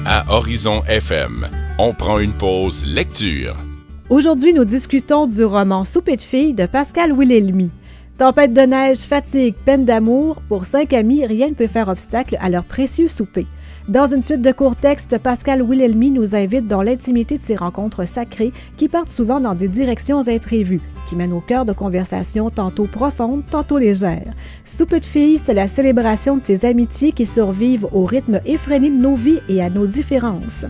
à Horizon FM. On prend une pause lecture. Aujourd'hui, nous discutons du roman Souper de filles de Pascal Wilhelmy. Tempête de neige, fatigue, peine d'amour, pour 5 amis, rien ne peut faire obstacle à leur précieux souper. Dans une suite de courts textes, Pascal Wilhelmy nous invite dans l'intimité de ces rencontres sacrées qui partent souvent dans des directions imprévues, qui mènent au cœur de conversations tantôt profondes, tantôt légères. Souper de filles, c'est la célébration de ces amitiés qui survivent au rythme effréné de nos vies et à nos différences.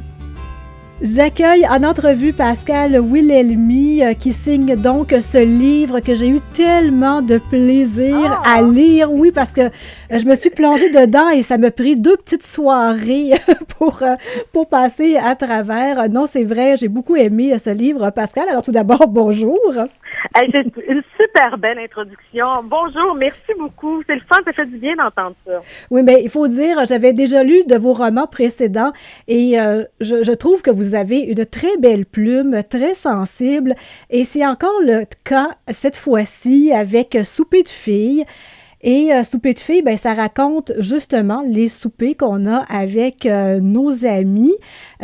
J'accueille en entrevue Pascal Wilhelmy qui signe donc ce livre que j'ai eu tellement de plaisir à lire. Oui, parce que je me suis plongée dedans et ça m'a pris 2 petites soirées pour passer à travers. Non, c'est vrai, j'ai beaucoup aimé ce livre, Pascal. Alors tout d'abord, bonjour. Hey, c'est une super belle introduction. Bonjour, merci beaucoup. C'est le fun, ça fait du bien d'entendre ça. Oui, mais il faut dire, j'avais déjà lu de vos romans précédents et je trouve que vous avez une très belle plume, très sensible. Et c'est encore le cas cette fois-ci avec Souper de filles. Et Souper de filles, ben, ça raconte justement les soupers qu'on a avec nos amis.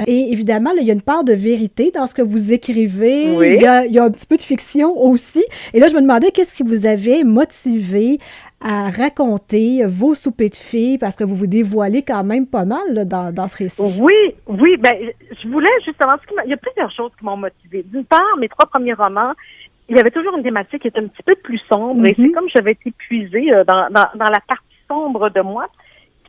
Et évidemment, là, il y a une part de vérité dans ce que vous écrivez. Oui. Il y a un petit peu de fiction aussi. Et là, je me demandais qu'est-ce qui vous avait motivé à raconter vos soupers de filles, parce que vous vous dévoilez quand même pas mal là, dans ce récit. Oui, ben, je voulais justement... Il y a plusieurs choses qui m'ont motivée. D'une part, mes 3 premiers romans, il y avait toujours une thématique qui était un petit peu plus sombre, et c'est comme j'avais été puisée dans la partie sombre de moi,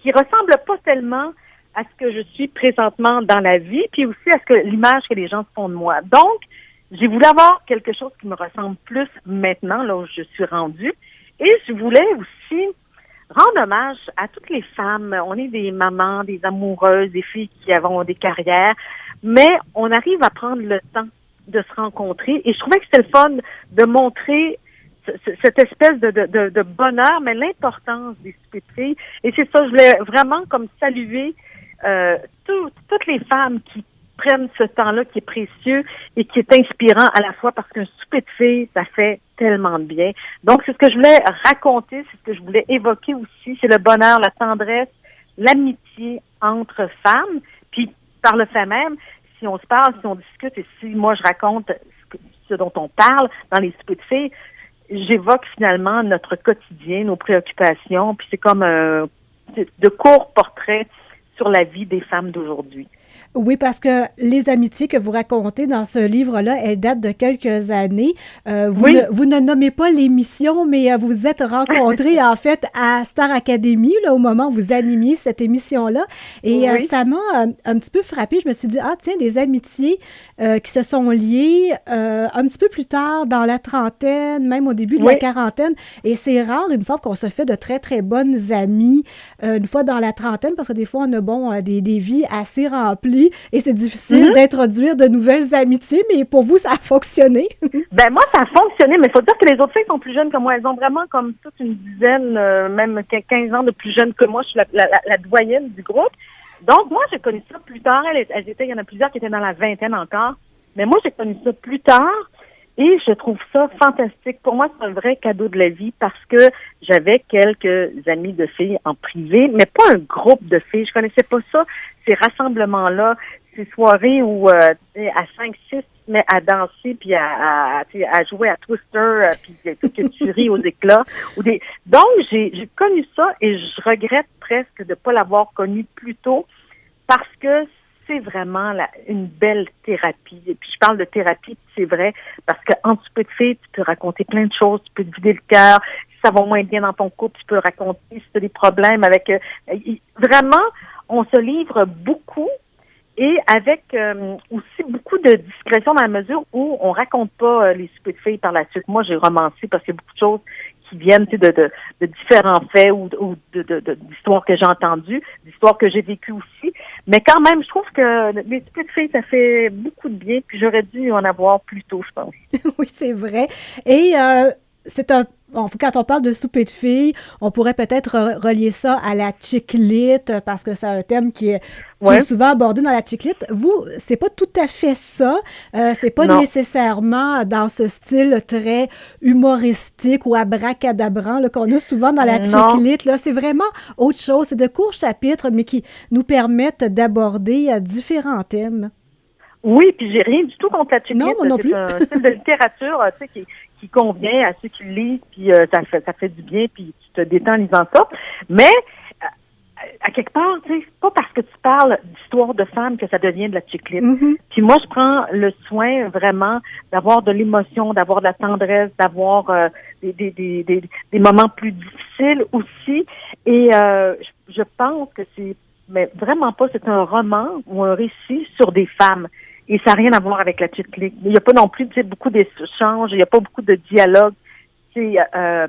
qui ressemble pas tellement à ce que je suis présentement dans la vie, puis aussi à ce que l'image que les gens se font de moi. Donc, j'ai voulu avoir quelque chose qui me ressemble plus maintenant, là où je suis rendue, et je voulais aussi rendre hommage à toutes les femmes. On est des mamans, des amoureuses, des filles qui avons des carrières, mais on arrive à prendre le temps de se rencontrer. Et je trouvais que c'était le fun de montrer cette espèce de bonheur, mais l'importance des soupers de filles. Et c'est ça, je voulais vraiment comme saluer toutes les femmes qui prennent ce temps-là qui est précieux et qui est inspirant à la fois parce qu'un souper de filles, ça fait tellement de bien. Donc, c'est ce que je voulais raconter, c'est ce que je voulais évoquer aussi, c'est le bonheur, la tendresse, l'amitié entre femmes. Puis, par le fait même, si on se parle, si on discute et si moi je raconte ce dont on parle dans les soupers de filles, j'évoque finalement notre quotidien, nos préoccupations, puis c'est comme de courts portraits sur la vie des femmes d'aujourd'hui. Oui, parce que les amitiés que vous racontez dans ce livre-là, elles datent de quelques années. Vous ne nommez pas l'émission, mais vous vous êtes rencontrés en fait à Star Academy, là, au moment où vous animiez cette émission-là. Et ça m'a un petit peu frappée. Je me suis dit, tiens, des amitiés qui se sont liées un petit peu plus tard, dans la trentaine, même au début de la quarantaine. Et c'est rare, il me semble qu'on se fait de très, très bonnes amies une fois dans la trentaine, parce que des fois, on a des vies assez remplies. Et c'est difficile d'introduire de nouvelles amitiés, mais pour vous, ça a fonctionné. Ben moi, ça a fonctionné, mais il faut dire que les autres filles sont plus jeunes que moi. Elles ont vraiment comme toute une dizaine, même 15 ans de plus jeunes que moi. Je suis la doyenne du groupe. Donc, moi, j'ai connu ça plus tard. Il y en a plusieurs qui étaient dans la vingtaine encore. Mais moi, j'ai connu ça plus tard. Et je trouve ça fantastique. Pour moi, c'est un vrai cadeau de la vie parce que j'avais quelques amis de filles en privé, mais pas un groupe de filles. Je connaissais pas ça, ces rassemblements-là, ces soirées où à 5, 6, tu te mets à danser puis à jouer à Twister puis que tu ris aux éclats. Donc, j'ai connu ça et je regrette presque de pas l'avoir connu plus tôt parce que c'est vraiment une belle thérapie. Et puis, je parle de thérapie, c'est vrai, parce qu'en souper de filles, tu peux raconter plein de choses, tu peux te vider le cœur. Si ça va moins bien dans ton couple, tu peux raconter si tu as des problèmes avec... vraiment, on se livre beaucoup et avec aussi beaucoup de discrétion dans la mesure où on raconte pas les soupers de filles par la suite. Moi, j'ai romancé parce qu'il y a beaucoup de choses qui viennent de différents faits ou d'histoires que j'ai entendues, d'histoires que j'ai vécues aussi. Mais quand même, je trouve que les petites filles, ça fait beaucoup de bien, puis j'aurais dû en avoir plus tôt, je pense. Oui, c'est vrai. Et c'est quand on parle de souper de filles, on pourrait peut-être relier ça à la chiclite, parce que c'est un thème qui est souvent abordé dans la chiclite. Vous, c'est pas tout à fait ça. C'est pas nécessairement dans ce style très humoristique ou abracadabrant là, qu'on a souvent dans la chiclite. Là, c'est vraiment autre chose. C'est de courts chapitres, mais qui nous permettent d'aborder différents thèmes. Oui, puis j'ai rien du tout contre la chiclite. Non plus. C'est un style de littérature, tu sais, qui convient à ceux qui le lisent, puis ça fait du bien, puis tu te détends en lisant ça. Mais à quelque part, tu sais, c'est pas parce que tu parles d'histoire de femmes que ça devient de la chiclite. Mm-hmm. Puis moi, je prends le soin vraiment d'avoir de l'émotion, d'avoir de la tendresse, d'avoir des moments plus difficiles aussi. Et je pense que mais vraiment pas, c'est un roman ou un récit sur des femmes. Et ça n'a rien à voir avec la chiclite. Il n'y a pas non plus, tu sais, beaucoup d'échanges, il n'y a pas beaucoup de dialogue. Tu sais,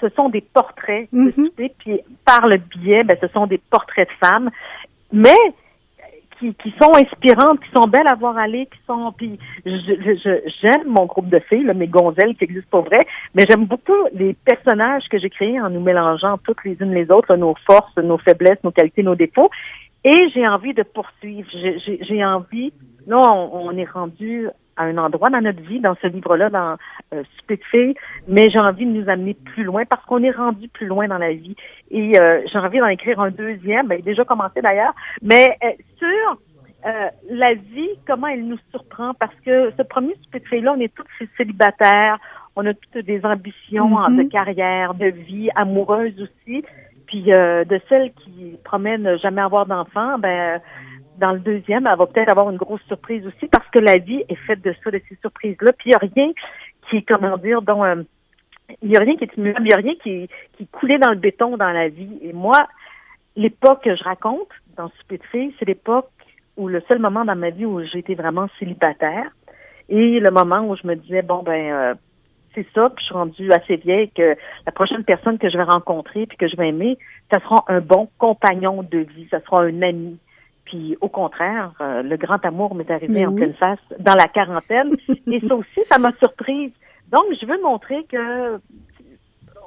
ce sont des portraits de souper, puis par le biais, ce sont des portraits de femmes, mais qui sont inspirantes, qui sont belles à voir aller, qui sont... Puis j'aime mon groupe de filles, là, mes gonzelles qui existent pour vrai, mais j'aime beaucoup les personnages que j'ai créés en nous mélangeant toutes les unes les autres, là, nos forces, nos faiblesses, nos qualités, nos défauts. Et j'ai envie de poursuivre. J'ai envie... Là, on est rendu à un endroit dans notre vie, dans ce livre-là, dans Souper de filles, mais j'ai envie de nous amener plus loin parce qu'on est rendu plus loin dans la vie. Et j'ai envie d'en écrire un deuxième, il est déjà commencé d'ailleurs, mais sur la vie, comment elle nous surprend, parce que ce premier Souper de filles-là, on est tous célibataires, on a toutes des ambitions de carrière, de vie, amoureuses aussi, puis de celles qui promettent ne jamais avoir d'enfants, dans le deuxième, elle va peut-être avoir une grosse surprise aussi parce que la vie est faite de ça, de ces surprises-là. Puis il n'y a rien qui est, comment dire, il n'y a rien qui est immuable, il n'y a rien qui est coulé dans le béton dans la vie. Et moi, l'époque que je raconte dans Souper de filles, c'est l'époque où le seul moment dans ma vie où j'ai été vraiment célibataire et le moment où je me disais, c'est ça, puis je suis rendue assez vieille que la prochaine personne que je vais rencontrer puis que je vais aimer, ça sera un bon compagnon de vie, ça sera un ami. Puis au contraire, le grand amour m'est arrivé en pleine face dans la quarantaine. Et ça aussi, ça m'a surprise. Donc, je veux montrer que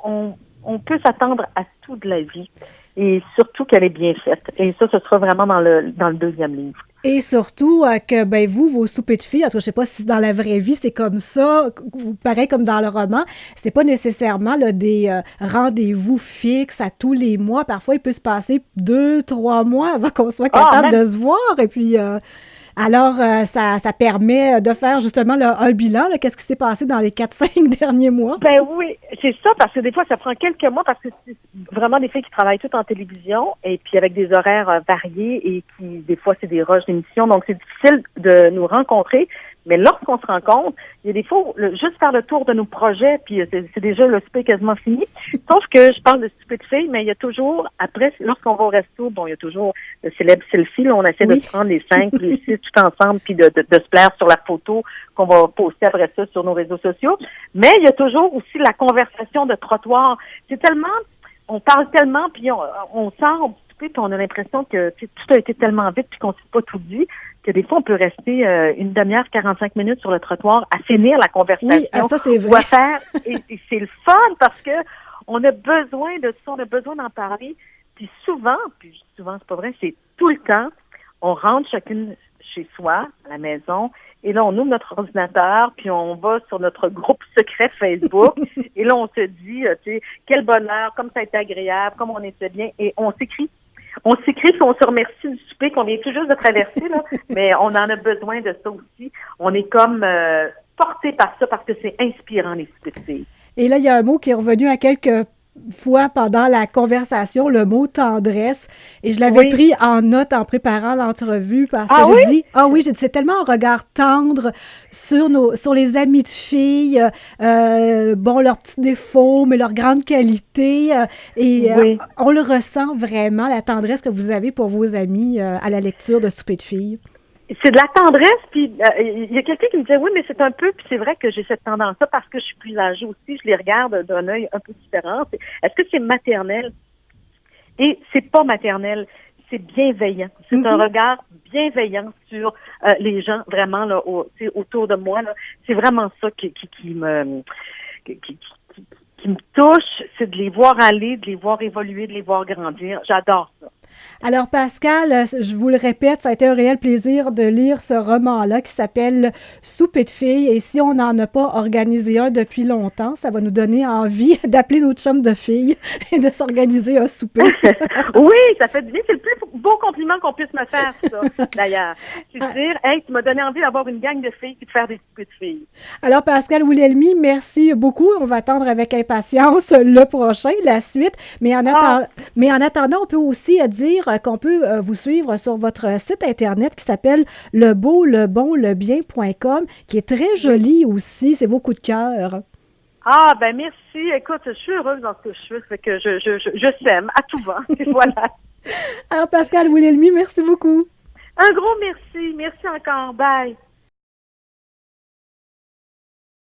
on peut s'attendre à tout de la vie. Et surtout qu'elle est bien faite. Et ça, ce sera vraiment dans le deuxième livre. Et surtout que, vous, vos soupers de filles, en tout cas, je sais pas si dans la vraie vie, c'est comme ça, pareil comme dans le roman, c'est pas nécessairement là, des rendez-vous fixes à tous les mois. Parfois, il peut se passer 2-3 mois avant qu'on soit capable de se voir. Et puis, alors, ça permet de faire justement un bilan. Qu'est-ce qui s'est passé dans les 4-5 derniers mois? Ben oui, c'est ça, parce que des fois, ça prend quelques mois, parce que c'est vraiment des filles qui travaillent toutes en télévision, et puis avec des horaires variés, et qui, des fois, c'est des rushs d'émissions, donc c'est difficile de nous rencontrer. Mais lorsqu'on se rencontre, il y a des fois, juste faire le tour de nos projets, puis c'est déjà le souper quasiment fini. Sauf que je parle de souper de filles, mais il y a toujours, après, lorsqu'on va au resto, il y a toujours le célèbre selfie, là, on essaie de prendre les 5, les 6 tout ensemble, puis de se plaire sur la photo qu'on va poster après ça sur nos réseaux sociaux. Mais il y a toujours aussi la conversation de trottoir. C'est tellement, on parle tellement, puis on sort du souper, puis on a l'impression que tout a été tellement vite, puis qu'on ne s'est pas tout dit, que des fois, on peut rester une demi-heure, 45 minutes sur le trottoir à finir la conversation. Oui, ça, c'est vrai. Ou à faire, et c'est le fun parce que on a besoin de ça, on a besoin d'en parler. Puis souvent, c'est pas vrai, c'est tout le temps, on rentre chacune chez soi, à la maison, et là, on ouvre notre ordinateur, puis on va sur notre groupe secret Facebook, et là, on se dit, quel bonheur, comme ça a été agréable, comme on était bien, et on s'écrit. On s'écrit puis on se remercie du souper qu'on vient tout juste de traverser, là, mais on en a besoin de ça aussi. On est comme porté par ça parce que c'est inspirant, les soupers de filles. Et là, il y a un mot qui est revenu à quelques fois pendant la conversation, le mot tendresse. Et je l'avais pris en note en préparant l'entrevue parce que j'ai dit, c'est tellement un regard tendre sur les amis de filles, leurs petits défauts, mais leurs grandes qualités. On le ressent vraiment, la tendresse que vous avez pour vos amis à la lecture de Souper de filles. C'est de la tendresse, puis il y a quelqu'un qui me disait, oui, mais c'est un peu, puis c'est vrai que j'ai cette tendance-là parce que je suis plus âgée aussi, je les regarde d'un œil un peu différent. Est-ce que c'est maternel? Et c'est pas maternel, c'est bienveillant. C'est un regard bienveillant sur les gens vraiment là, autour de moi. Là. C'est vraiment ça qui qui me touche, c'est de les voir aller, de les voir évoluer, de les voir grandir. J'adore ça. Alors, Pascal, je vous le répète, ça a été un réel plaisir de lire ce roman-là qui s'appelle Souper de filles. Et si on n'en a pas organisé un depuis longtemps, ça va nous donner envie d'appeler nos chums de filles et de s'organiser un souper. Oui, ça fait du bien. C'est le plus beau compliment qu'on puisse me faire, ça, d'ailleurs. C'est de dire, hey, tu m'as donné envie d'avoir une gang de filles et de faire des soupers de filles. Alors, Pascal Wilhelmy, merci beaucoup. On va attendre avec impatience le prochain, la suite. Mais en attendant, on peut aussi dire qu'on peut vous suivre sur votre site Internet qui s'appelle lebeaulebonlebien.com, qui est très joli aussi. C'est vos coups de cœur. Ah, ben merci. Écoute, je suis heureuse dans ce que je fais. Fait que je sème à tout vent. Et voilà. Alors, Pascal Wilhelmy, merci beaucoup. Un gros merci. Merci encore. Bye.